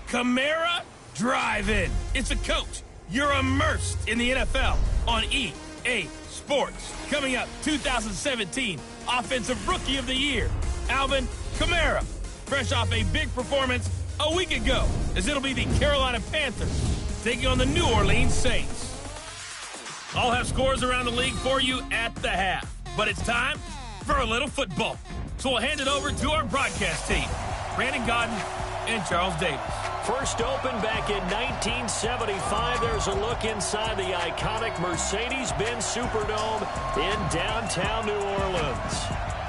Kamara Drive-In. It's a coach. You're immersed in the NFL on EA Sports. Coming up, 2017 Offensive Rookie of the Year, Alvin Kamara. Fresh off a big performance a week ago, as it'll be the Carolina Panthers taking on the New Orleans Saints. I'll have scores around the league for you at the half. But it's time for a little football. So we'll hand it over to our broadcast team, Brandon Godden and Charles Davis. First opened back in 1975. There's a look inside the iconic Mercedes-Benz Superdome in downtown New Orleans.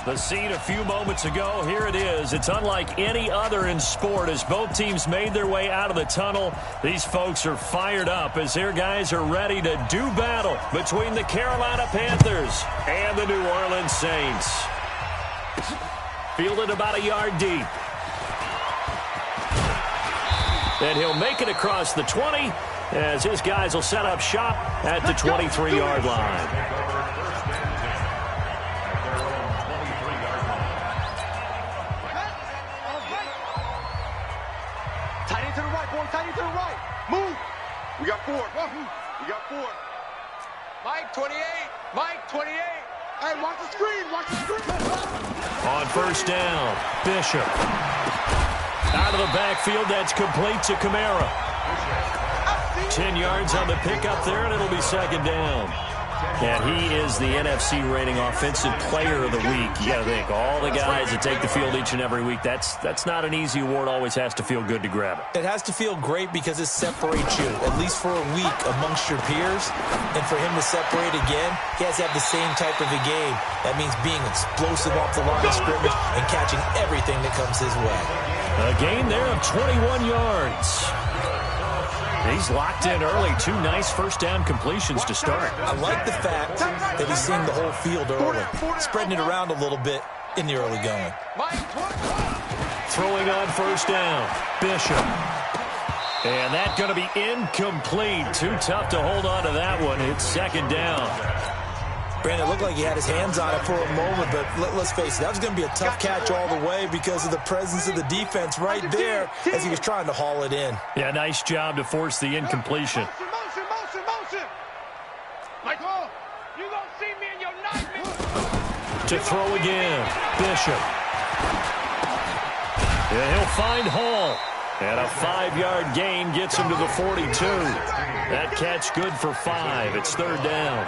The scene a few moments ago, here it is. It's unlike any other in sport as both teams made their way out of the tunnel. These folks are fired up as their guys are ready to do battle between the Carolina Panthers and the New Orleans Saints. Fielded about a yard deep. And he'll make it across the 20 as his guys will set up shop at the 23-yard line. We got four. We got four. Mike, 28. Mike, 28. Hey, watch the screen. Watch the screen. On first down, Bishop. Out of the backfield, that's complete to Kamara. 10 yards on the pickup there, and it'll be second down. And he is the NFC rating offensive player of the week. You got to think, all the guys that take the field each and every week, that's not an easy award. Always has to feel good to grab it. It has to feel great because it separates you, at least for a week, amongst your peers. And for him to separate again, he has to have the same type of a game. That means being explosive off the line of scrimmage and catching everything that comes his way. A gain there of 21 yards. He's locked in early. Two nice first down completions to start. I like the fact that he's seeing the whole field early, spreading it around a little bit in the early going. Throwing on first down, Bishop. And that's going to be incomplete. Too tough to hold on to that one. It's second down. Brandon, it looked like he had his hands on it for a moment, but let's face it, that was going to be a tough catch all the way because of the presence of the defense right there as he was trying to haul it in. Yeah, nice job to force the incompletion. Motion. Michael, you gonna see me in your nightmare. To throw again, Bishop. Yeah, he'll find Hall. And a 5-yard gain gets him to the 42. That catch good for 5. It's third down.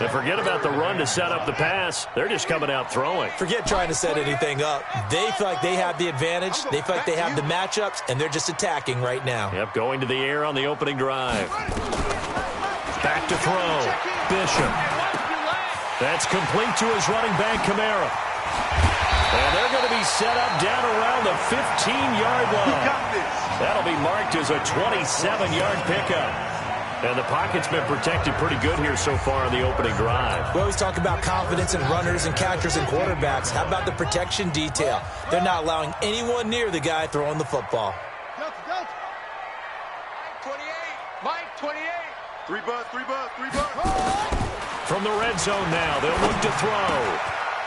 And forget about the run to set up the pass. They're just coming out throwing. Forget trying to set anything up. They feel like they have the advantage. They feel like they have the matchups, and they're just attacking right now. Yep, going to the air on the opening drive. Back to throw. Bishop. That's complete to his running back, Kamara. And they're going to be set up down around the 15-yard line. That'll be marked as a 27-yard pickup. And the pocket's been protected pretty good here so far on the opening drive. We always talk about confidence in runners and catchers and quarterbacks. How about the protection detail? They're not allowing anyone near the guy throwing the football. Mike, 28. Three buzz. From the red zone now, they'll look to throw.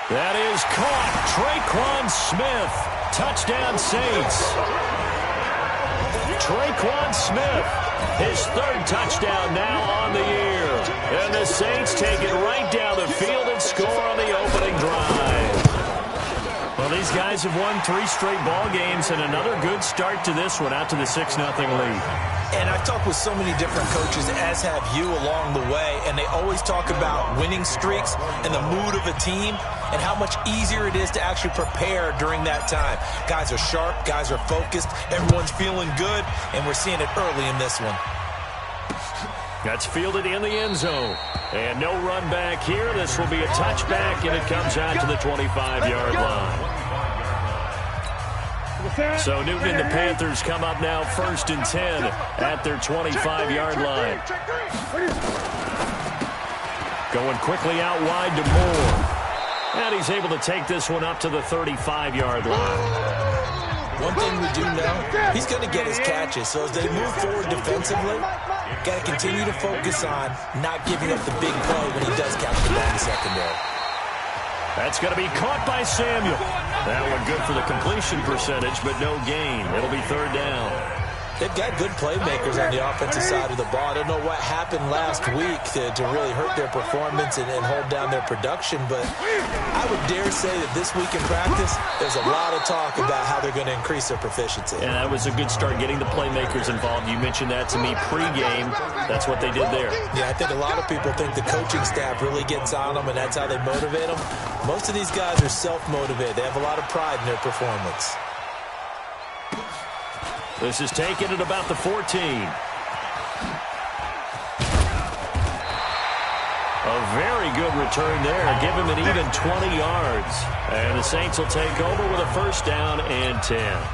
That is caught. Traquan Smith. Touchdown Saints. Traquan Smith. His third touchdown now on the year. And the Saints take it right down the field and score on the opening drive. Well, these guys have won 3 straight ball games and another good start to this one out to the 6-0 lead. And I've talked with so many different coaches, as have you along the way, and they always talk about winning streaks and the mood of a team and how much easier it is to actually prepare during that time. Guys are sharp, guys are focused, everyone's feeling good, and we're seeing it early in this one. That's fielded in the end zone. And no run back here. This will be a touchback, and it comes out to the 25-yard line. So Newton and the Panthers come up now 1st and 10 at their 25-yard line. Going quickly out wide to Moore. And he's able to take this one up to the 35-yard line. One thing we do know, he's going to get his catches. So as they move forward defensively, got to continue to focus on not giving up the big play when he does catch the ball in the secondary. That's going to be caught by Samuel. That one good for the completion percentage, but no gain. It'll be third down. They've got good playmakers on the offensive side of the ball. I don't know what happened last week to really hurt their performance and hold down their production, but I would dare say that this week in practice, there's a lot of talk about how they're going to increase their proficiency. And that was a good start, getting the playmakers involved. You mentioned that to me pregame. That's what they did there. Yeah, I think a lot of people think the coaching staff really gets on them, and that's how they motivate them. Most of these guys are self-motivated. They have a lot of pride in their performance. This is taken at about the 14. A very good return there. Give him an even 20 yards. And the Saints will take over with a first down and 10.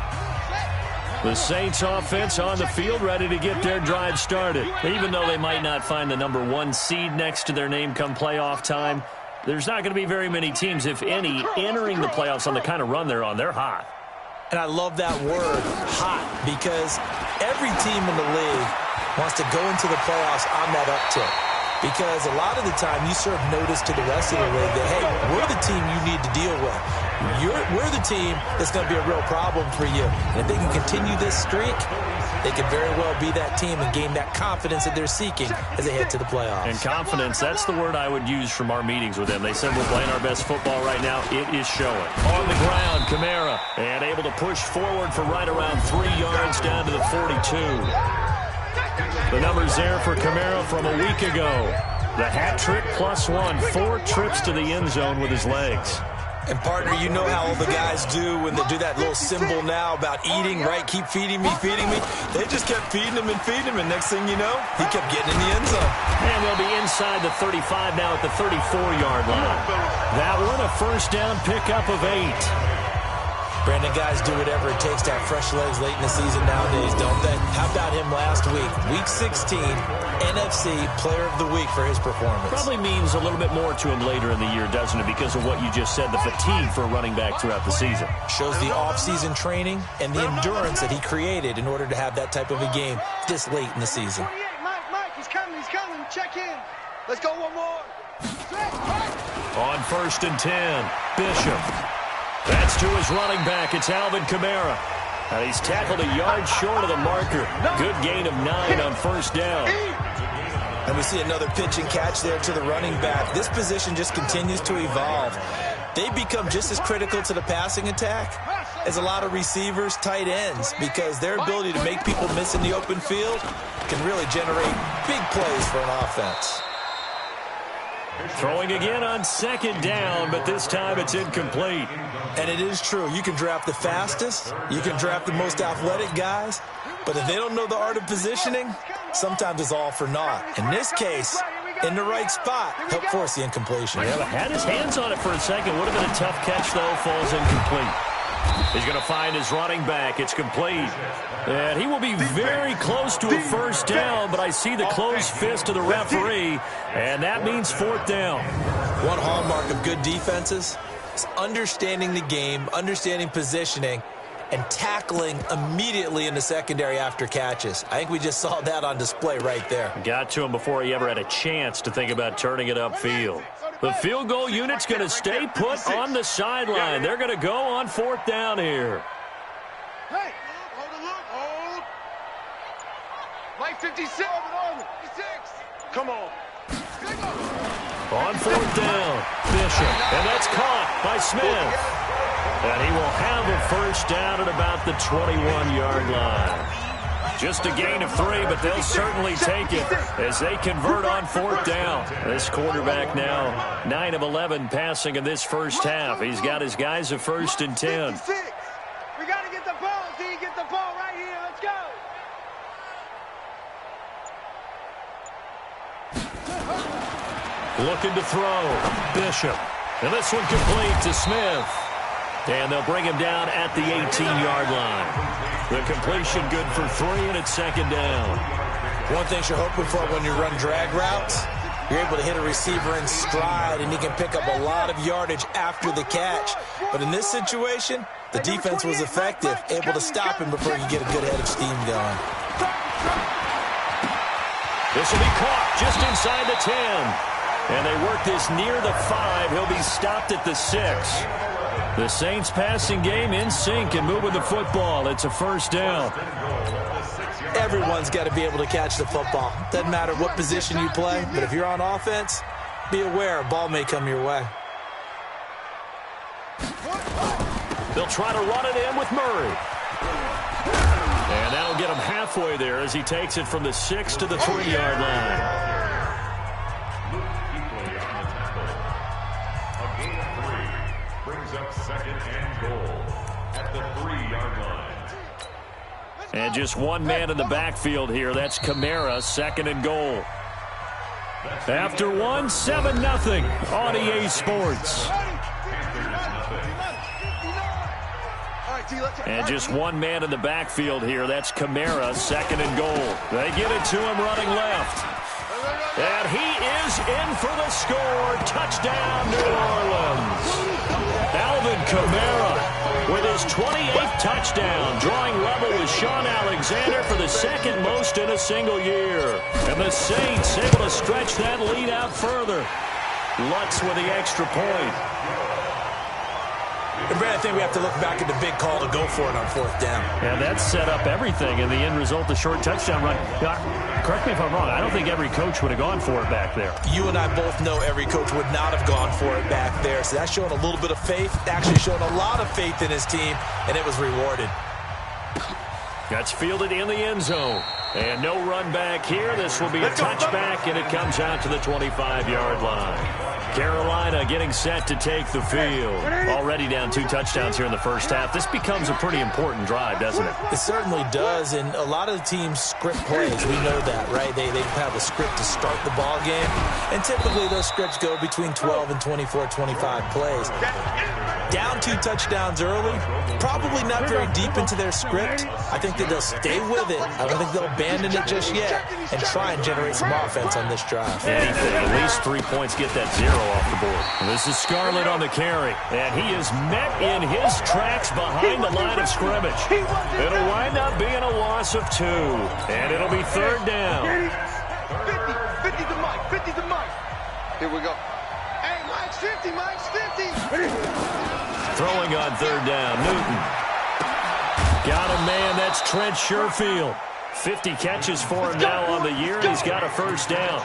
The Saints offense on the field, ready to get their drive started. Even though they might not find the #1 seed next to their name come playoff time, there's not going to be very many teams, if any, entering the playoffs on the kind of run they're on. They're hot. And I love that word, hot, because every team in the league wants to go into the playoffs on that uptick. Because a lot of the time you serve notice to the rest of the league that, hey, we're the team you need to deal with. We're the team that's going to be a real problem for you. And if they can continue this streak, they could very well be that team and gain that confidence that they're seeking as they head to the playoffs. And confidence, that's the word I would use from our meetings with them. They said we're playing our best football right now. It is showing. On the ground, Kamara, and able to push forward for right around 3 yards down to the 42. The numbers there for Kamara from a week ago. The hat trick +1, 4 trips to the end zone with his legs. And, partner, you know how all the guys do when they do that little symbol now about eating, right? Keep feeding me, feeding me. They just kept feeding him, and next thing you know, he kept getting in the end zone. And they'll be inside the 35 now at the 34-yard line. That one, a first down pickup of 8. Brandon, guys do whatever it takes to have fresh legs late in the season nowadays, don't they? How about him last week? Week 16, NFC Player of the Week for his performance. Probably means a little bit more to him later in the year, doesn't it? Because of what you just said, the fatigue for a running back throughout the season. Shows the off-season training and the endurance that he created in order to have that type of a game this late in the season. Mike, he's coming. Check in. Let's go one more. On first and 10, Bishop. That's to his running back. It's Alvin Kamara. And he's tackled a yard short of the marker. Good gain of 9 on first down. And we see another pitch and catch there to the running back. This position just continues to evolve. They become just as critical to the passing attack as a lot of receivers, tight ends, because their ability to make people miss in the open field can really generate big plays for an offense. Throwing again on second down, but this time it's incomplete. And it is true. You can draft the fastest. You can draft the most athletic guys. But if they don't know the art of positioning, sometimes it's all for naught. In this case, in the right spot, helped force the incompletion. Yeah, had his hands on it for a second. Would have been a tough catch, though. Falls incomplete. He's going to find his running back. It's complete. And he will be very close to a first down, but I see the closed fist of the referee, and that means fourth down. One hallmark of good defenses is understanding the game, understanding positioning, and tackling immediately in the secondary after catches. I think we just saw that on display right there. Got to him before he ever had a chance to think about turning it upfield. The field goal unit's going to stay put on the sideline. They're going to go on fourth down here. Hey, hold. Mike 56. 56. Come on. On fourth down, Bishop. And that's caught by Smith. And he will have a first down at about the 21-yard line. Just a gain of 3, but they'll certainly take it as they convert on fourth down. This quarterback now 9 of 11 passing in this first half. He's got his guys a first and 10. We got to get the ball, D. Get the ball right here. Let's go. Looking to throw. Bishop. And this one complete to Smith. And they'll bring him down at the 18-yard line. The completion good for 3, and it's second down. One thing you're hoping for when you run drag routes, you're able to hit a receiver in stride, and he can pick up a lot of yardage after the catch. But in this situation, the defense was effective, able to stop him before you get a good head of steam going. This will be caught just inside the 10. And they work this near the 5. He'll be stopped at the 6. The Saints passing game in sync and moving the football. It's a first down. Everyone's got to be able to catch the football. Doesn't matter what position you play, but if you're on offense, be aware a ball may come your way. They'll try to run it in with Murray. And that'll get him halfway there as he takes it from the 6 to the 3-yard line. And just one man in the backfield here. That's Kamara, 2nd and goal. After one, 7-0 on EA Sports. And just one man in the backfield here. That's Kamara, 2nd and goal. They get it to him running left. And he is in for the score. Touchdown, New Orleans. Alvin Kamara with his 28th touchdown, drawing level with Sean Alexander for the 2nd most in a single year. And the Saints able to stretch that lead out further. Lutz with the extra point. And Brad, I think we have to look back at the big call to go for it on 4th down. And that set up everything in the end result, the short touchdown run. Correct me if I'm wrong. I don't think every coach would have gone for it back there. You and I both know every coach would not have gone for it back there. So that's showing a little bit of faith, actually showing a lot of faith in his team, and it was rewarded. That's fielded in the end zone. And no run back here. This will be a touchback, and it comes out to the 25-yard line. Carolina getting set to take the field. Already down 2 touchdowns here in the first half. This becomes a pretty important drive, doesn't it? It certainly does, and a lot of the teams script plays. We know that, right? They have a script to start the ball game, and typically those scripts go between 12 and 24, 25 plays. Down 2 touchdowns early, probably not very deep into their script. I think that they'll stay with it. I don't think they'll abandon it just yet and try and generate some offense on this drive. Anything, at least 3 points, get that 0 off the board. This is Scarlett on the carry, and he is met in his tracks behind the line of scrimmage. It'll wind up being a loss of 2, and it'll be 3rd down. 50 to Mike, 50 to Mike. Here we go. Hey, Mike's 50, Mike's 50. Throwing on 3rd down, Newton. Got a man, that's Trent Sherfield. 50 catches for him now on the year, and he's got a 1st down.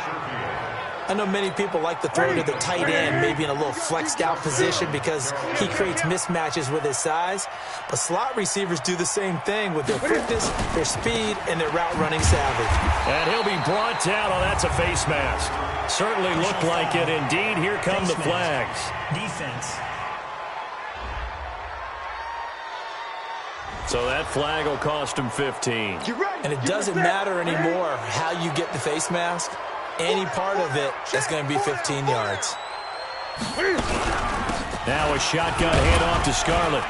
I know many people like to throw to the tight end, maybe in a little flexed out position because he creates mismatches with his size. But slot receivers do the same thing with their quickness, their speed, and their route running savvy. And he'll be brought down. Oh, that's a face mask. Certainly looked like it. Indeed, here come the flags. Defense. So that flag will cost him 15. And it doesn't matter anymore how you get the face mask. Any part of it, that's going to be 15 yards. Now a shotgun handoff to Scarlett.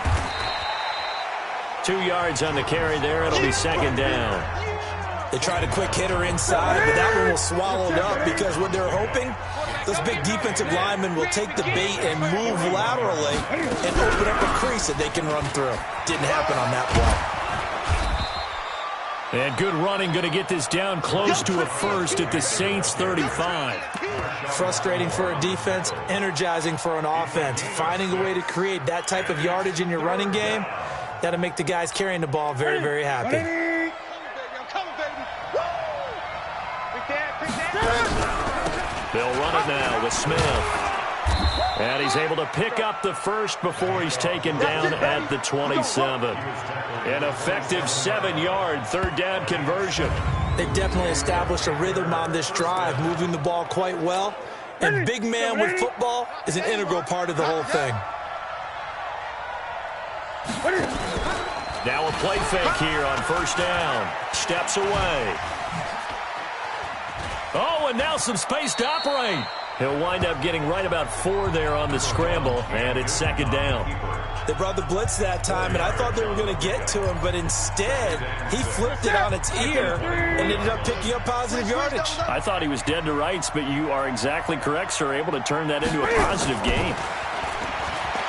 2 yards on the carry there. It'll be 2nd down. They tried a quick hitter inside, but that one was swallowed up because what they're hoping, those big defensive linemen will take the bait and move laterally and open up a crease that they can run through. Didn't happen on that play. And good running, going to get this down close to a 1st at the Saints 35. Frustrating for a defense, energizing for an offense. Finding a way to create that type of yardage in your running game, that'll make the guys carrying the ball very, very happy. They'll run it now with Smith. And he's able to pick up the 1st before he's taken down at the 27. An effective 7-yard 3rd down conversion. They definitely established a rhythm on this drive, moving the ball quite well. And big man with football is an integral part of the whole thing. Now a play fake here on 1st down. Steps away. Oh, and now some space to operate. He'll wind up getting right about 4 there on the scramble, and it's 2nd down. They brought the blitz that time, and I thought they were going to get to him, but instead, he flipped it on its ear and ended up picking up positive yardage. I thought he was dead to rights, but you are exactly correct, sir, able to turn that into a positive gain.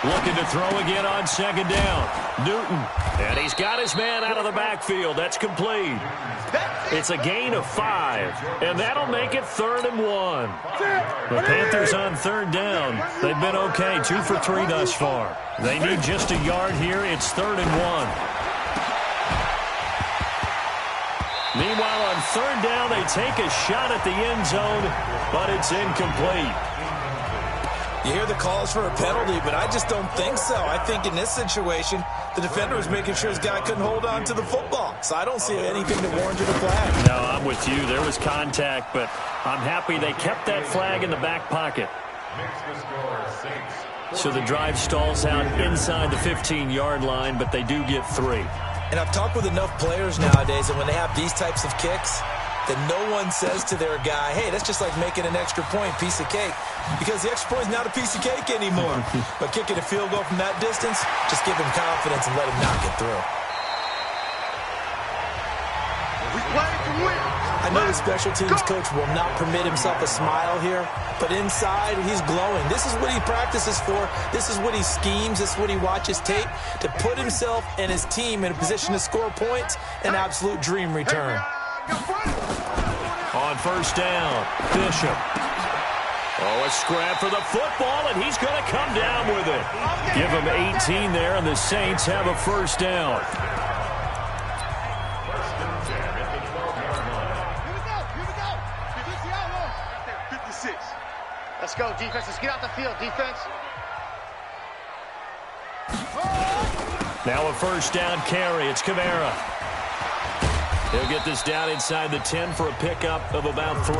Looking to throw again on 2nd down. Newton, and he's got his man out of the backfield. That's complete. It's a gain of 5, and that'll make it 3rd and 1. The Panthers on 3rd down. They've been okay, 2 for 3 thus far. They need just a yard here. It's 3rd and 1. Meanwhile, on third down, they take a shot at the end zone, but it's incomplete. You hear the calls for a penalty, but I just don't think so. I think in this situation, the defender was making sure his guy couldn't hold on to the football. So I don't see anything that warranted a flag. No, I'm with you. There was contact, but I'm happy they kept that flag in the back pocket. So the drive stalls out inside the 15-yard line, but they do get 3. And I've talked with enough players nowadays, and when they have these types of kicks, that no one says to their guy, hey, that's just like making an extra point, piece of cake. Because the extra point is not a piece of cake anymore. But kicking a field goal from that distance, just give him confidence and let him knock it through. We play to win. I know the special teams coach will not permit himself a smile here, but inside, he's glowing. This is what he practices for. This is what he schemes. This is what he watches tape to put himself and his team in a position to score points. An absolute dream return. On first down, Bishop. Oh, a scrap for the football, and he's going to come down with it. Give him 18 there, and the Saints have a first down. Let's go, defense. Let's get out the field, defense. Now a first down carry. It's Kamara. He'll get this down inside the 10 for a pickup of about 3.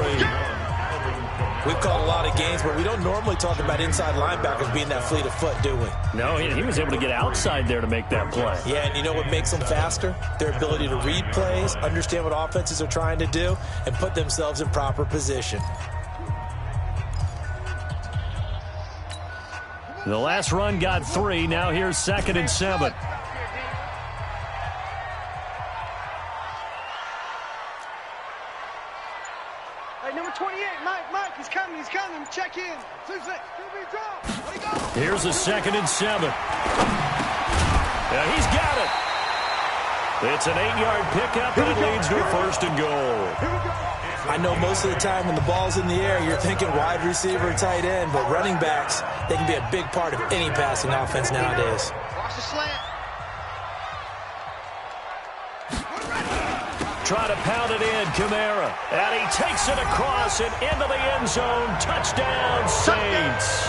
We've called a lot of games, but we don't normally talk about inside linebackers being that fleet of foot, do we? No, he was able to get outside there to make that play. Yeah, and you know what makes them faster? Their ability to read plays, understand what offenses are trying to do, and put themselves in proper position. The last run got 3. Now here's 2nd and 7. Hey, number 28, Mike, he's coming. Check in. 2-6. Here's a 2nd and 7. Yeah, he's got it. It's an 8-yard pickup, and it leads to a 1st and goal. I know most of the time when the ball's in the air, you're thinking wide receiver, tight end, but running backs, they can be a big part of any passing offense nowadays. Watch the slant. Try to pound it in, Kamara. And he takes it across and into the end zone. Touchdown, Saints.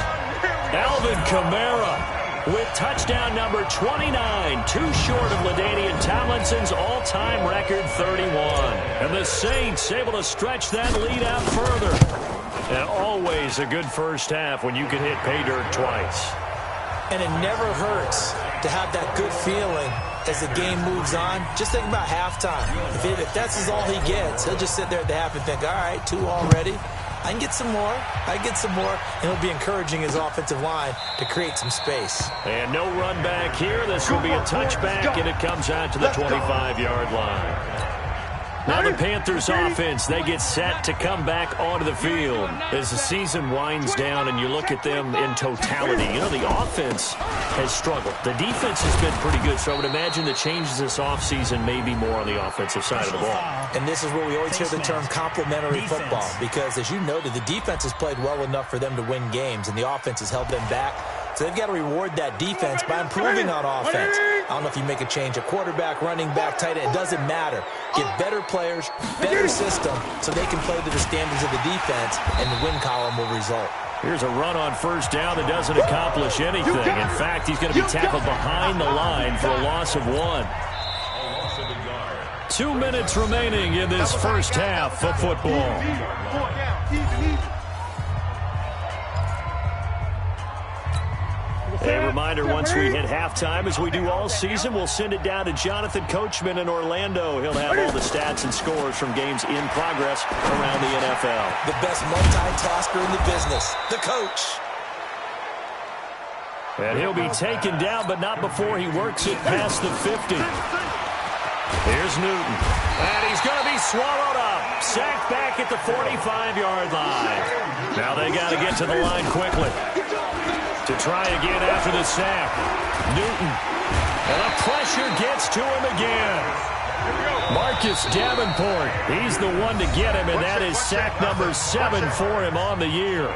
Alvin Kamara with touchdown number 29, too short of LaDainian Tomlinson's all-time record 31. And the Saints able to stretch that lead out further. And always a good first half when you can hit pay dirt twice. And it never hurts to have that good feeling as the game moves on. Just think about halftime. If that's all he gets, he'll just sit there at the half and think, all right, 2 already. I can get some more. And he'll be encouraging his offensive line to create some space. And no run back here. This will be a touchback, and it comes out to the 25-yard line. Now the Panthers offense, they get set to come back onto the field as the season winds down and you look at them in totality. You know, the offense has struggled. The defense has been pretty good, so I would imagine the changes this offseason may be more on the offensive side of the ball. And this is where we always hear the term complementary football, because as you noted, the defense has played well enough for them to win games, and the offense has held them back. So they've got to reward that defense by improving on offense. I don't know if you make a change at quarterback, running back, tight end. It doesn't matter. Get better players, better system, so they can play to the standards of the defense, and the win column will result. Here's a run on first down that doesn't accomplish anything. In fact, he's going to be tackled behind the line for a loss of 1. 2 minutes remaining in this first half of football. A reminder, once we hit halftime, as we do all season, we'll send it down to Jonathan Coachman in Orlando. He'll have all the stats and scores from games in progress around the NFL. The best multitasker in the business, the coach. And he'll be taken down, but not before he works it past the 50. Here's Newton. And he's going to be swallowed up. Sacked back at the 45-yard line. Now they got to get to the line quickly to try again after the sack. Newton. And the pressure gets to him again. Marcus Davenport. He's the one to get him, and that is sack number 7 for him on the year.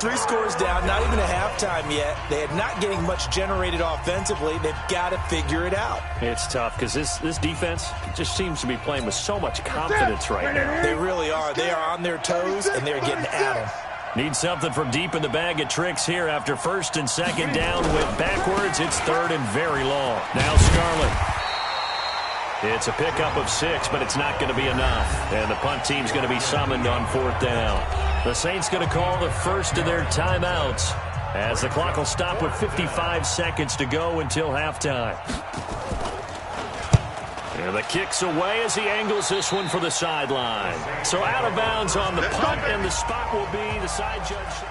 3 scores down, not even a halftime yet. They are not getting much generated offensively. They've got to figure it out. It's tough because this defense just seems to be playing with so much confidence right now. They really are. They are on their toes, and they're getting at them. Need something from deep in the bag of tricks here after 1st and 2nd down. Went backwards. It's 3rd and very long. Now Scarlett. It's a pickup of 6, but it's not going to be enough. And the punt team's going to be summoned on 4th down. The Saints going to call the first of their timeouts as the clock will stop with 55 seconds to go until halftime. And the kick's away as he angles this one for the sideline. So out of bounds on the punt, and the spot will be the side judge.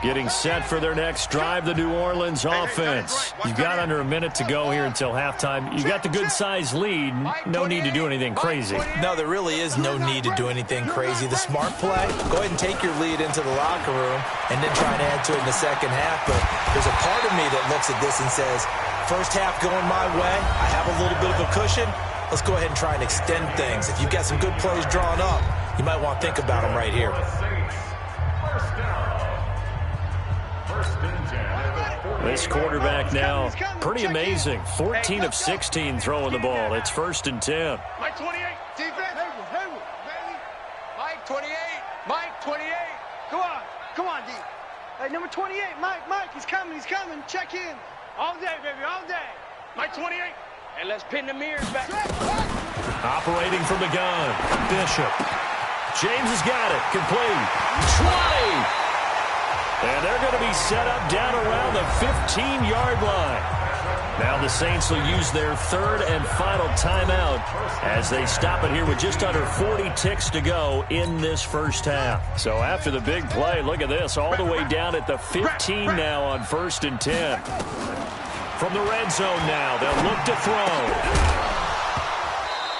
Getting set for their next drive, the New Orleans offense. You've got under a minute to go here until halftime. You've got the good-sized lead. No need to do anything crazy. No, there really is no need to do anything crazy. The smart play, go ahead and take your lead into the locker room and then try and add to it in the second half. But there's a part of me that looks at this and says, first half going my way, I have a little bit of a cushion. Let's go ahead and try and extend things. If you've got some good plays drawn up, you might want to think about them right here. This quarterback now, pretty amazing. 14 of 16 throwing the ball. It's 1st and 10. Mike 28, defense. Haywood, baby. Mike 28, Mike 28. Come on, D. Hey, number 28, Mike, he's coming. Check in. All day, baby, all day. Mike 28. And let's pin the mirrors back. Operating from the gun, Bishop. James has got it, complete. 20. And they're going to be set up down around the 15-yard line. Now the Saints will use their 3rd and final timeout as they stop it here with just under 40 ticks to go in this first half. So after the big play, look at this, all the way down at the 15 now on 1st and 10. From the red zone now, they'll look to throw.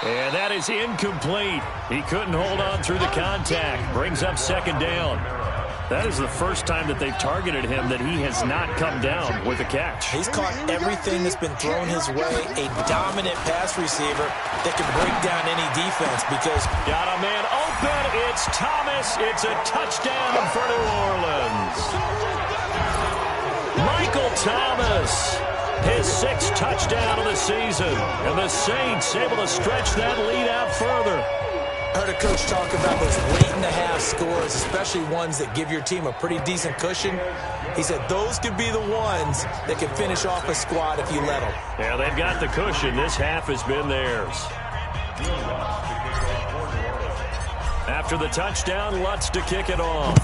And that is incomplete. He couldn't hold on through the contact. Brings up 2nd down. That is the first time that they've targeted him that he has not come down with a catch. He's caught everything that's been thrown his way. A dominant pass receiver that can break down any defense because... Got a man open. It's Thomas. It's a touchdown for New Orleans. Michael Thomas. His 6th touchdown of the season. And the Saints able to stretch that lead out further. I heard a coach talk about those late-in-the-half scores, especially ones that give your team a pretty decent cushion. He said those could be the ones that can finish off a squad if you let them. Yeah, they've got the cushion. This half has been theirs. After the touchdown, Lutz to kick it off.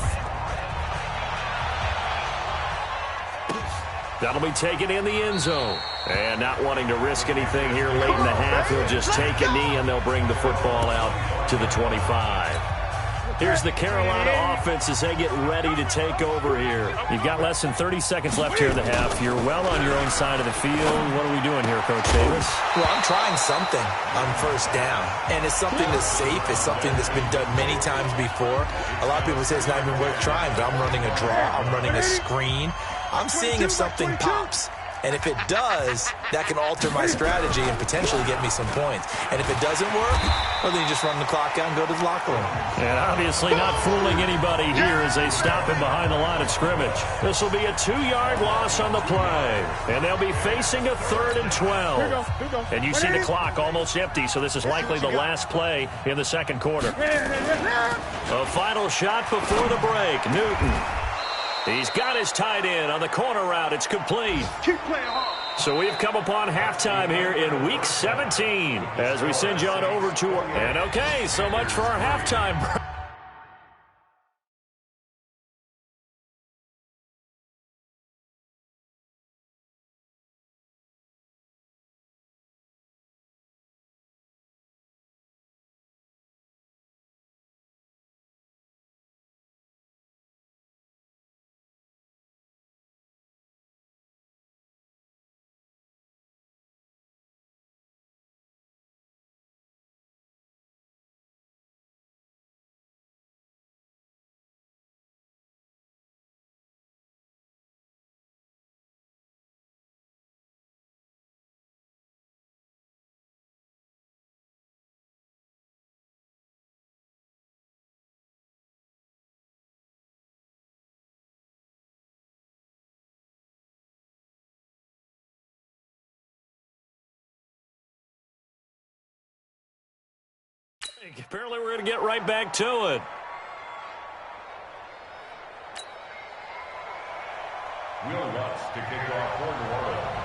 That'll be taken in the end zone. And not wanting to risk anything here late in the half, he'll just take a knee and they'll bring the football out to the 25. Here's the Carolina offense as they get ready to take over here. You've got less than 30 seconds left here in the half. You're well on your own side of the field. What are we doing here, Coach Davis? Well, I'm trying something on 1st down, and it's something that's safe. It's something that's been done many times before. A lot of people say it's not even worth trying, but I'm running a draw. I'm running a screen. I'm seeing if something pops. And if it does, that can alter my strategy and potentially get me some points. And if it doesn't work, well, then you just run the clock out and go to the locker room. And obviously not fooling anybody here as they stop him behind the line of scrimmage. This will be a 2-yard loss on the play. And they'll be facing a 3rd and 12. And you see the clock almost empty, so this is likely the last play in the 2nd quarter. A final shot before the break. Newton. He's got his tight end on the corner route. It's complete. Keep playing hard. So we've come upon halftime here in Week 17 as we send you on over to... And okay, so much for our halftime break. Apparently we're going to get right back to it. Will Lutz to kick off for New Orleans.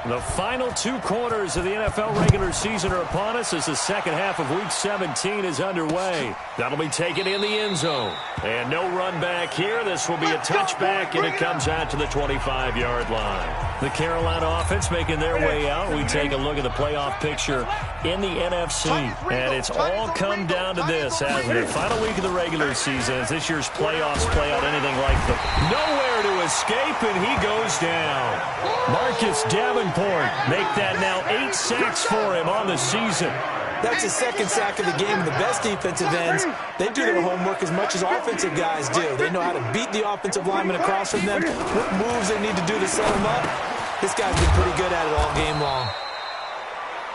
The final 2 quarters of the NFL regular season are upon us as the second half of Week 17 is underway. That'll be taken in the end zone. And no run back here. This will be a touchback, and it comes out to the 25-yard line. The Carolina offense making their way out. We take a look at the playoff picture in the NFC. And it's all come down to this, hasn't it? Final week of the regular season as this year's playoffs play out anything like the nowhere to escape, and he goes down. Marcus Davenport make that now 8 sacks for him on the season. That's his second sack of the game. And the best defensive ends, they do their homework as much as offensive guys do. They know how to beat the offensive lineman across from them, what moves they need to do to set them up. This guy's been pretty good at it all game long.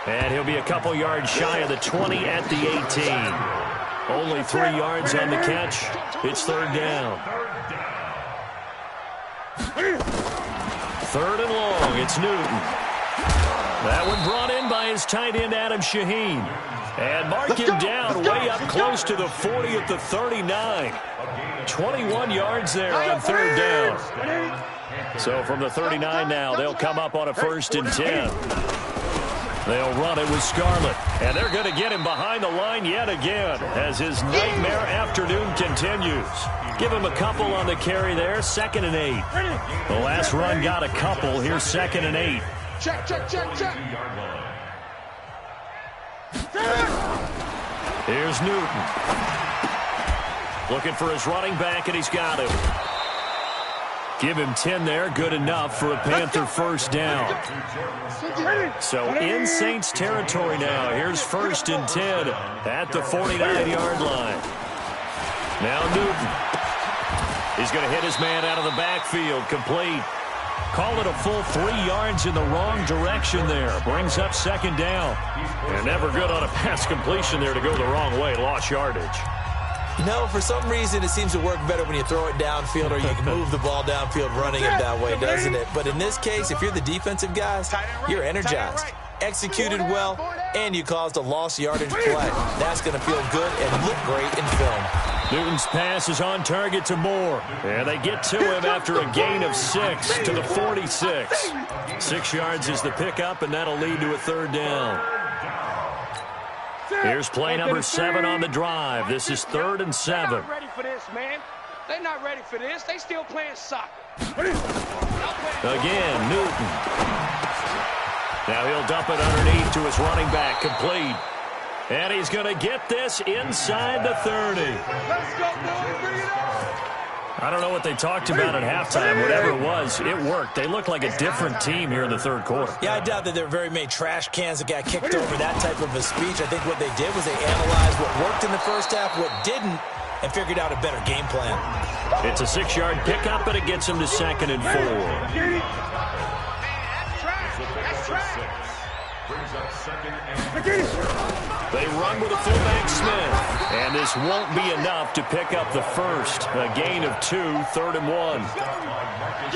And he'll be a couple yards shy of the 20 at the 18. Only 3 yards on the catch. It's third down. Third and long. It's Newton. That one brought in by his tight end, Adam Shaheen. And mark him down way up close to the 40 at the 39. 21 yards there on third down. So from the 39 now, they'll come up on a 1st and 10. They'll run it with Scarlett. And they're going to get him behind the line yet again as his nightmare afternoon continues. Give him a couple on the carry there. 2nd and 8. The last run got a couple. Here's 2nd and 8. Check. Here's Newton. Looking for his running back, and he's got him. Give him 10 there. Good enough for a Panther 1st down. So in Saints territory now. Here's 1st and 10 at the 49-yard line. Now Newton. He's going to hit his man out of the backfield. Complete. Call it a full 3 yards in the wrong direction there. Brings up 2nd down. And never good on a pass completion there to go the wrong way. Lost yardage. No, for some reason it seems to work better when you throw it downfield or you can move the ball downfield running it that way, doesn't it? But in this case, if you're the defensive guys, you're energized, executed well, and you caused a lost yardage play. That's going to feel good and look great in film. Newton's pass is on target to Moore. And they get to him after a gain of 6 to the 46. 6 yards is the pickup, and that'll lead to a 3rd down. Here's play number 7 on the drive. This is 3rd and 7. They're not ready for this, man. They're not ready for this. They still playing soccer. Again, Newton. Now he'll dump it underneath to his running back. Complete. And he's going to get this inside the 30. Let's go, boys. Bring it on. I don't know what they talked about at halftime. Whatever it was, it worked. They look like a different team here in the 3rd quarter. Yeah, I doubt that there are very many trash cans that got kicked over that type of a speech. I think what they did was they analyzed what worked in the first half, what didn't, and figured out a better game plan. It's a 6-yard pickup, and it gets him to 2nd and 4. That's trash. Brings up 2nd and 4. They run with a fullback Smith. And this won't be enough to pick up the first. A gain of 2, 3rd and 1.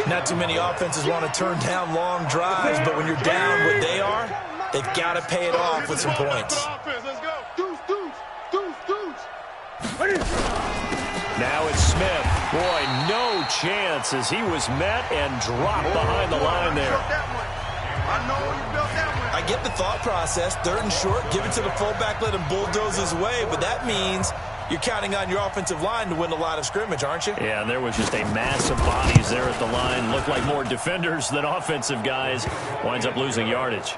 Not too many offenses want to turn down long drives, but when you're down what they are, they've got to pay it off with some points. Let's go. Deuce. Now it's Smith. Boy, no chance as he was met and dropped behind the line there. I know you built that one. I get the thought process. 3rd and short, give it to the fullback, let him bulldoze his way, but that means you're counting on your offensive line to win a lot of scrimmage, aren't you? Yeah, and there was just a mass of bodies there at the line. Looked like more defenders than offensive guys. Winds up losing yardage.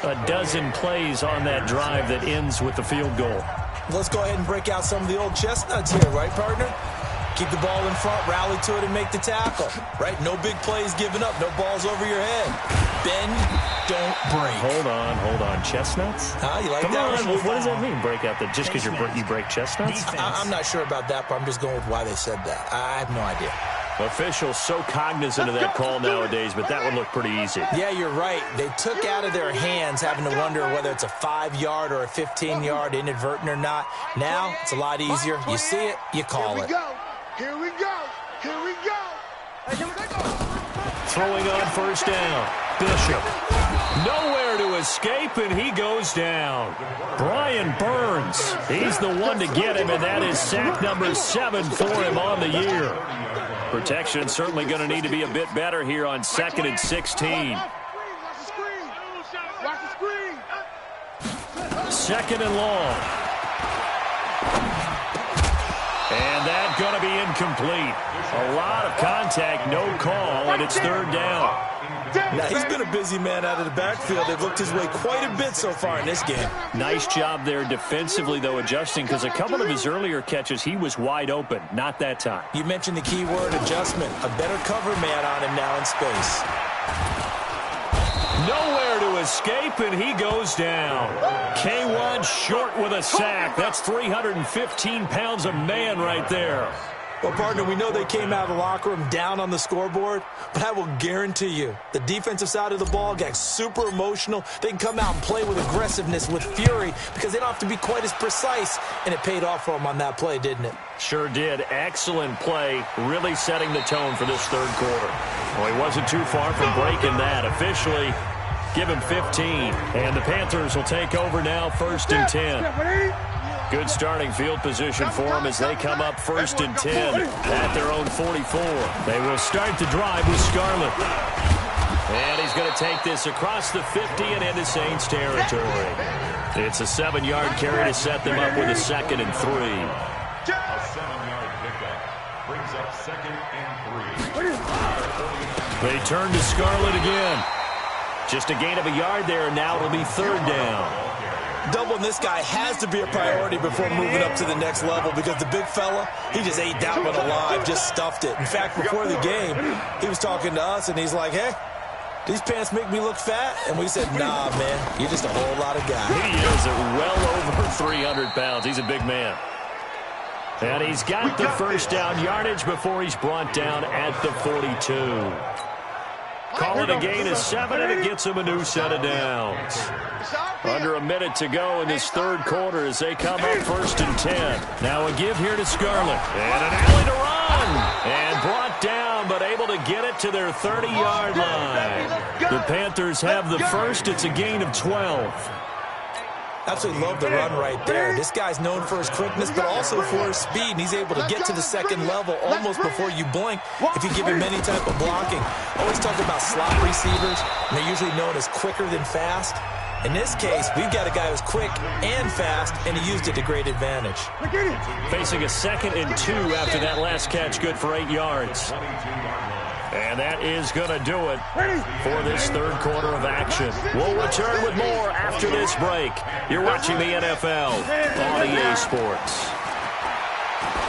A dozen plays on that drive that ends with the field goal. Let's go ahead and break out some of the old chestnuts here, right, partner? Keep the ball in front, rally to it, and make the tackle, right? No big plays given up, no balls over your head. Bend, don't break. Hold on. Chestnuts? You like Come that? on, what does that mean, break out? Just because you break chestnuts? I'm not sure about that, but I'm just going with why they said that. I have no idea. Officials so cognizant of that call nowadays, but that would look pretty easy. Yeah, you're right. They took out of their hands having to wonder whether it's a 5-yard or a 15-yard, inadvertent or not. Now, it's a lot easier. You see it, you call it. Here we go. Throwing on 1st down. Bishop. Nowhere to escape, and he goes down. Brian Burns, he's the one to get him, and that is sack number 7 for him on the year. Protection certainly going to need to be a bit better here on 2nd and 16. Second and long. And that's going to be incomplete. A lot of contact, no call, and it's 3rd down. Now, he's been a busy man out of the backfield. They've looked his way quite a bit so far in this game. Nice job there defensively, though, adjusting, because a couple of his earlier catches, he was wide open. Not that time. You mentioned the key word, adjustment. A better cover man on him now in space. Nowhere to escape, and he goes down. K1 short with a sack. That's 315 pounds of man right there. Well, partner, we know they came out of the locker room down on the scoreboard, but I will guarantee you the defensive side of the ball got super emotional. They can come out and play with aggressiveness, with fury, because they don't have to be quite as precise, and it paid off for them on that play, didn't it? Sure did. Excellent play, really setting the tone for this 3rd quarter. Well, he wasn't too far from breaking that. Officially, give him 15, and the Panthers will take over now, 1st and 10. Good starting field position for them as they come up 1st and 10 at their own 44. They will start the drive with Scarlett. And he's going to take this across the 50 and into Saints territory. It's a 7-yard carry to set them up with a 2nd and 3. A 7-yard pickup brings up 2nd and 3. They turn to Scarlett again. Just a gain of a yard there, and now it'll be 3rd down. Doubling this guy has to be a priority before moving up to the next level, because the big fella, he just ate that one alive, just stuffed it. In fact, before the game, he was talking to us, and he's like, hey, these pants make me look fat? And we said, nah, man, you're just a whole lot of guy. He is well over 300 pounds. He's a big man. And he's got the 1st down yardage before he's brought down at the 42. Call it a gain of 7, and it gets him a new set of downs. Under a minute to go in this 3rd quarter as they come up 1st and 10. Now a give here to Scarlett. And an alley to run. And brought down, but able to get it to their 30-yard line. The Panthers have the 1st. It's a gain of 12. Absolutely love the run right there. This guy's known for his quickness, but also for his speed. And he's able to get to the 2nd level almost before you blink if you give him any type of blocking. Always talk about slot receivers, and they're usually known as quicker than fast. In this case, we've got a guy who's quick and fast, and he used it to great advantage. Facing a 2nd and 2 after that last catch, good for 8 yards. And that is going to do it for this 3rd quarter of action. We'll return with more after this break. You're watching the NFL on EA Sports.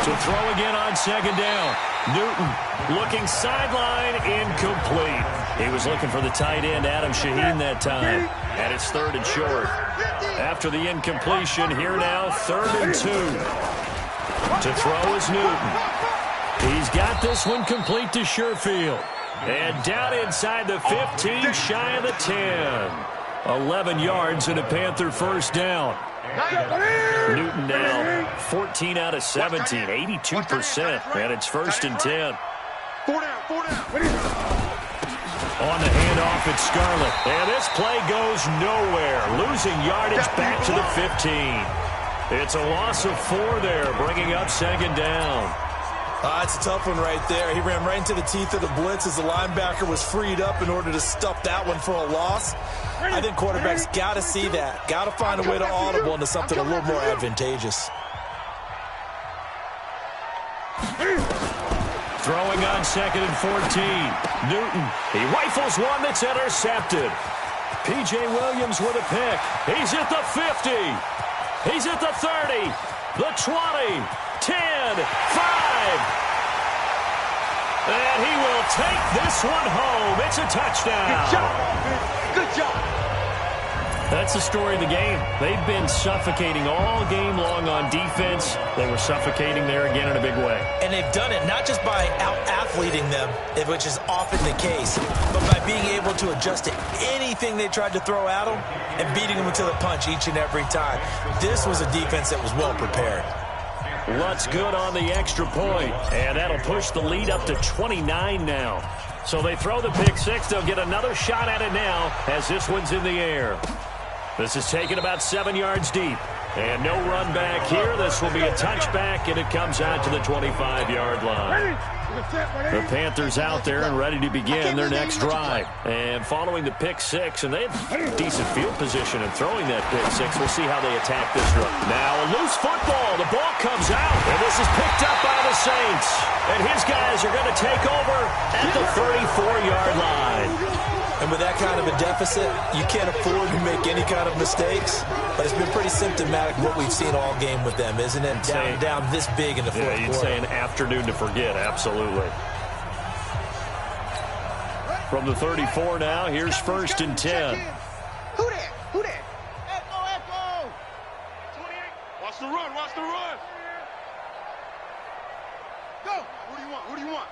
To throw again on 2nd down. Newton looking sideline, incomplete. He was looking for the tight end, Adam Shaheen, that time. And it's 3rd and short. After the incompletion, here now, 3rd and 2. To throw is Newton. He's got this one complete to Sherfield. And down inside the 15, shy of the 10. 11 yards and a Panther 1st down. Newton now 14 out of 17, 82%. And it's 1st and 10. 4 down. On the handoff, it's Scarlett. And this play goes nowhere. Losing yardage back to the 15. It's a loss of 4 there, bringing up 2nd down. It's a tough one right there. He ran right into the teeth of the blitz as the linebacker was freed up in order to stuff that one for a loss. I think quarterbacks got to see that. Got to find a way to audible into something a little more advantageous. Throwing on 2nd and 14. Newton, he rifles one that's intercepted. P.J. Williams with a pick. He's at the 50. He's at the 30. The 20. 10. 5. And he will take this one home. It's a touchdown. Good job. Good job. That's the story of the game. They've been suffocating all game long on defense. They were suffocating there again in a big way. And they've done it not just by out-athleting them, which is often the case, but by being able to adjust to anything they tried to throw at them and beating them to the punch each and every time. This was a defense that was well prepared. Lutz good on the extra point, and that'll push the lead up to 29 now. So they throw the pick six. They'll get another shot at it now as this one's in the air. This is taken about 7 yards deep. And no run back here. This will be a touchback, and it comes out to the 25-yard line. The Panthers out there and ready to begin their next drive. And following the pick six, and they have decent field position in throwing that pick six. We'll see how they attack this drive. Now a loose football. The ball comes out, and this is picked up by the Saints. And his guys are going to take over at the 34-yard line. And with that kind of a deficit, you can't afford to make any kind of mistakes. But it's been pretty symptomatic of what we've seen all game with them, isn't it? Down this big in the fourth quarter. You'd say an afternoon to forget, absolutely. From the 34 now, here's 1st and 10. Who that? Who that? Echo. 28. Watch the run. Watch the run. Go. Who do you want? Who do you want?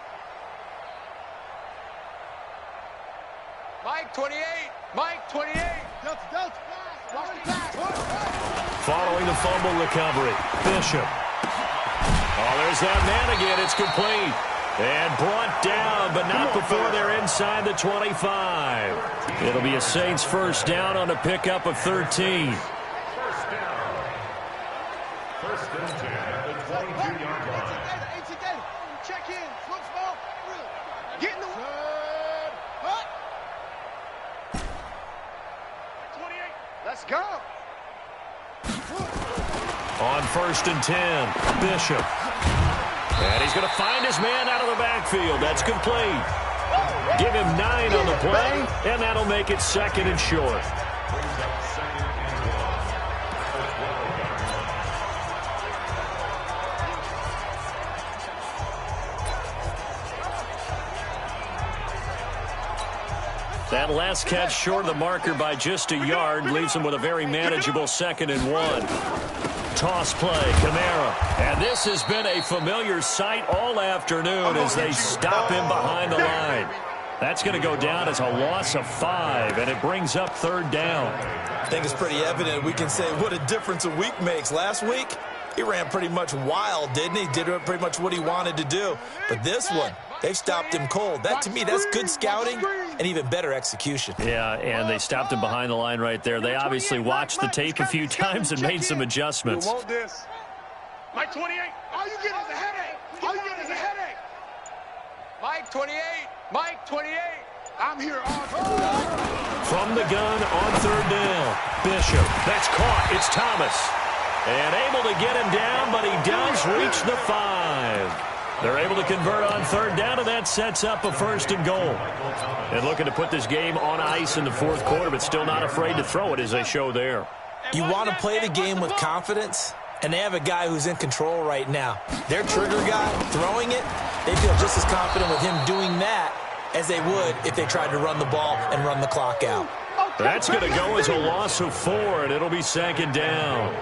Mike 28. Mike 28. Delta. Watch the pass. Following the fumble recovery, Bishop. Oh, there's that man again. It's complete. And brought down, but not before they're inside the 25. It'll be a Saints first down on a pickup of 13. First and 10 at the 22-yard line. Check in. Look small. Get in the way. 28. Let's go. On 1st and 10, Bishop. And he's going to find his man out of the backfield. That's complete. Give him 9 on the play, and that'll make it 2nd and short. That last catch short of the marker by just a yard leaves him with a very manageable 2nd and 1. Toss play, Kamara. And this has been a familiar sight all afternoon as they stop him behind the line. That's going to go down as a loss of 5, and it brings up 3rd down. I think it's pretty evident. We can say what a difference a week makes. Last week, he ran pretty much wild, didn't he? Did pretty much what he wanted to do. But this one, they've stopped him cold. That, to me, that's good scouting and even better execution. Yeah, and they stopped him behind the line right there. They obviously watched the tape a few times and made some adjustments. You want this? Mike 28. All you get is a headache. All you get is a headache. Mike 28. Mike 28. I'm here on. From the gun on 3rd down, Bishop. That's caught. It's Thomas. And able to get him down, but he does reach the 5. They're able to convert on 3rd down, and that sets up a 1st and goal. And looking to put this game on ice in the 4th quarter, but still not afraid to throw it as they show there. You want to play the game with confidence, and they have a guy who's in control right now. Their trigger guy, throwing it, they feel just as confident with him doing that as they would if they tried to run the ball and run the clock out. That's going to go as a loss of 4, and it'll be 2nd down.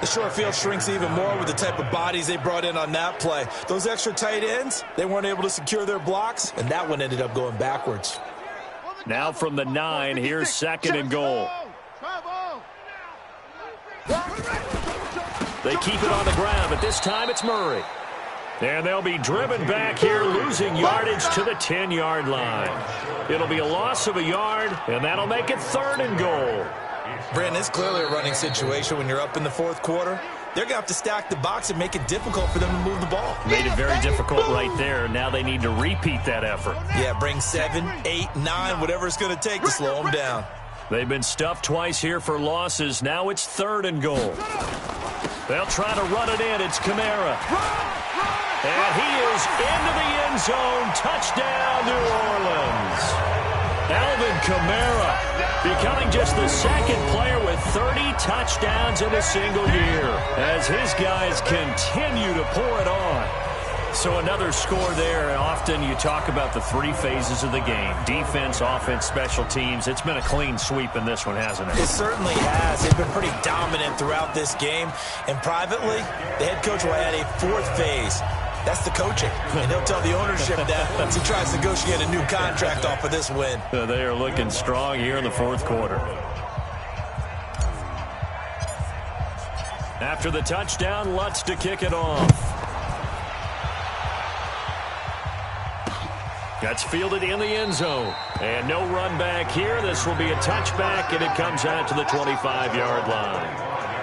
The short field shrinks even more with the type of bodies they brought in on that play. Those extra tight ends, they weren't able to secure their blocks, and that one ended up going backwards. Now from the 9, here's 2nd and goal. They keep it on the ground, but this time it's Murray. And they'll be driven back here, losing yardage to the 10-yard line. It'll be a loss of a yard, and that'll make it 3rd and goal. Brandon, it's clearly a running situation when you're up in the 4th quarter. They're going to have to stack the box and make it difficult for them to move the ball. Made it very difficult right there. Now they need to repeat that effort. Yeah, bring 7, 8, 9, whatever it's going to take to slow them down. They've been stuffed twice here for losses. Now it's 3rd and goal. They'll try to run it in. It's Kamara. And he is into the end zone. Touchdown, New Orleans. Alvin Kamara becoming just the 2nd player with 30 touchdowns in a single year as his guys continue to pour it on. So another score there. Often you talk about the 3 phases of the game. Defense, offense, special teams. It's been a clean sweep in this one, hasn't it? It certainly has. They've been pretty dominant throughout this game. And privately, the head coach will add a 4th phase. That's the coaching. And he'll tell the ownership that once he tries to negotiate a new contract off of this win. They are looking strong here in the 4th quarter. After the touchdown, Lutz to kick it off. That's fielded in the end zone. And no run back here. This will be a touchback, and it comes out to the 25-yard line.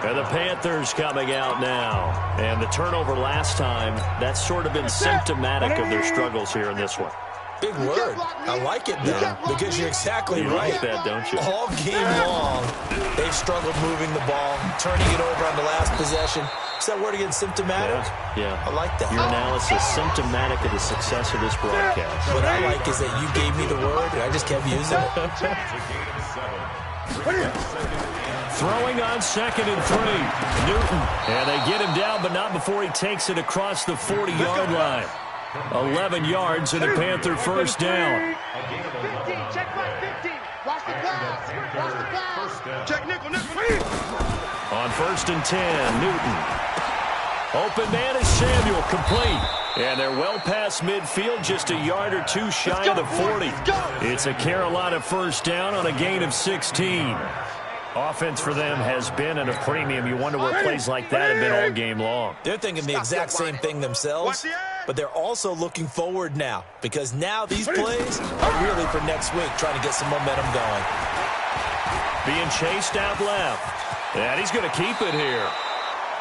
And the Panthers coming out now. And the turnover last time, that's sort of been symptomatic of their struggles here in this one. Big word. I like it, though, because you're exactly right. You like that, don't you? All game long, they've struggled moving the ball, turning it over on the last possession. Is that word again, symptomatic? Yeah. I like that. Your analysis, symptomatic of the success of this broadcast. What I like is that you gave me the word, and I just kept using it. Throwing on 2nd and 3. Newton. And they get him down, but not before he takes it across the 40-yard line. 11 yards and a Panther first down. 15, check right 15. Watch the pass. Watch the pass. Check nickel. On 1st and 10, Newton. Open man is Samuel, complete. And they're well past midfield, just a yard or two shy of the 40. It's a Carolina first down on a gain of 16. Offense for them has been at a premium. You wonder where plays like that have been all game long. They're thinking the exact same thing themselves, but they're also looking forward now, because now these plays are really for next week, trying to get some momentum going. Being chased out left. And he's going to keep it here.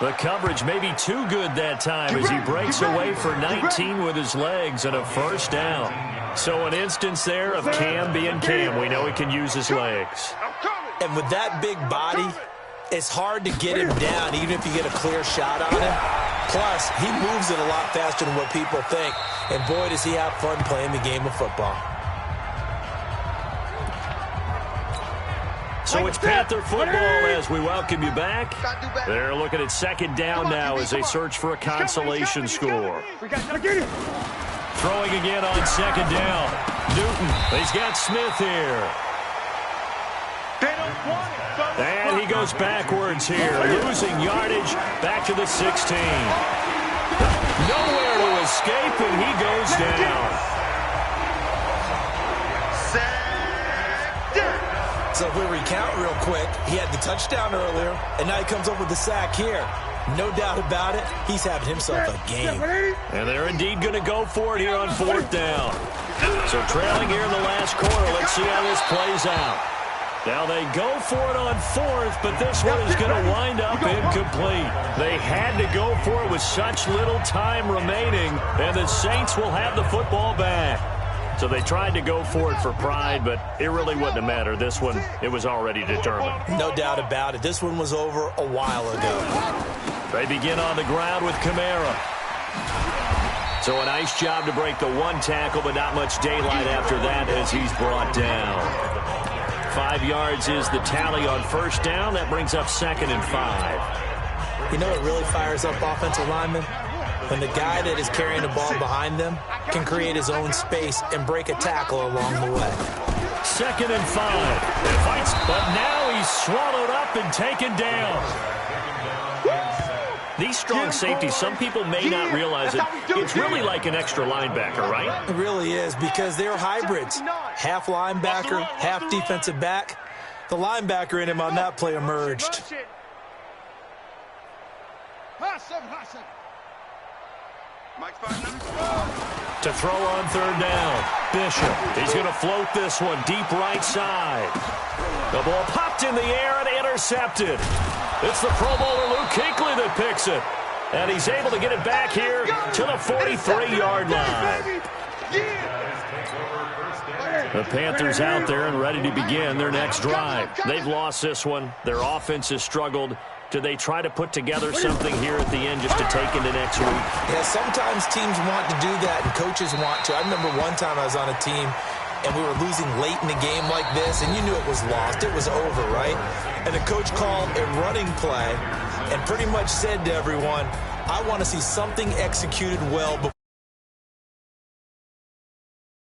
The coverage may be too good that time as he breaks away for 19 with his legs and a first down. So an instance there of Cam being Cam. We know he can use his legs. And with that big body, it's hard to get him down, even if you get a clear shot on him. Plus, he moves it a lot faster than what people think. And boy, does he have fun playing the game of football. So it's Panther football as we welcome you back. They're looking at 2nd down now as they search for a consolation score. Throwing again on 2nd down. Newton, he's got Smith here. And he goes backwards here, losing yardage back to the 16. Nowhere to escape, and he goes down. So if we recount real quick, he had the touchdown earlier, and now he comes up with the sack here. No doubt about it, he's having himself a game. And they're indeed going to go for it here on 4th down. So trailing here in the last quarter, let's see how this plays out. Now they go for it on 4th, but this one is going to wind up incomplete. They had to go for it with such little time remaining, and the Saints will have the football back. So they tried to go for it for pride, but it really wouldn't have mattered. This one, it was already determined. No doubt about it. This one was over a while ago. They begin on the ground with Kamara. So a nice job to break the one tackle, but not much daylight after that as he's brought down. 5 yards is the tally on 1st down. That brings up 2nd and 5. You know what really fires up offensive linemen? When the guy that is carrying the ball behind them can create his own space and break a tackle along the way. 2nd and 5. It fights, but now he's swallowed up and taken down. These strong safeties, some people may not realize it. It's really like an extra linebacker, right? It really is, because they're hybrids. Half linebacker, half defensive back. The linebacker in him on that play emerged. To throw on 3rd down, Bishop. He's going to float this one deep right side. The ball popped in the air and intercepted. It's the Pro Bowler Luke Kuechly that picks it. And he's able to get it back here to the 43-yard line. The Panthers out there and ready to begin their next drive. They've lost this one. Their offense has struggled. Do they try to put together something here at the end just to take into next week? Yeah, sometimes teams want to do that and coaches want to. I remember one time I was on a team and we were losing late in the game like this, and you knew it was lost. It was over, right? And the coach called a running play and pretty much said to everyone, I want to see something executed well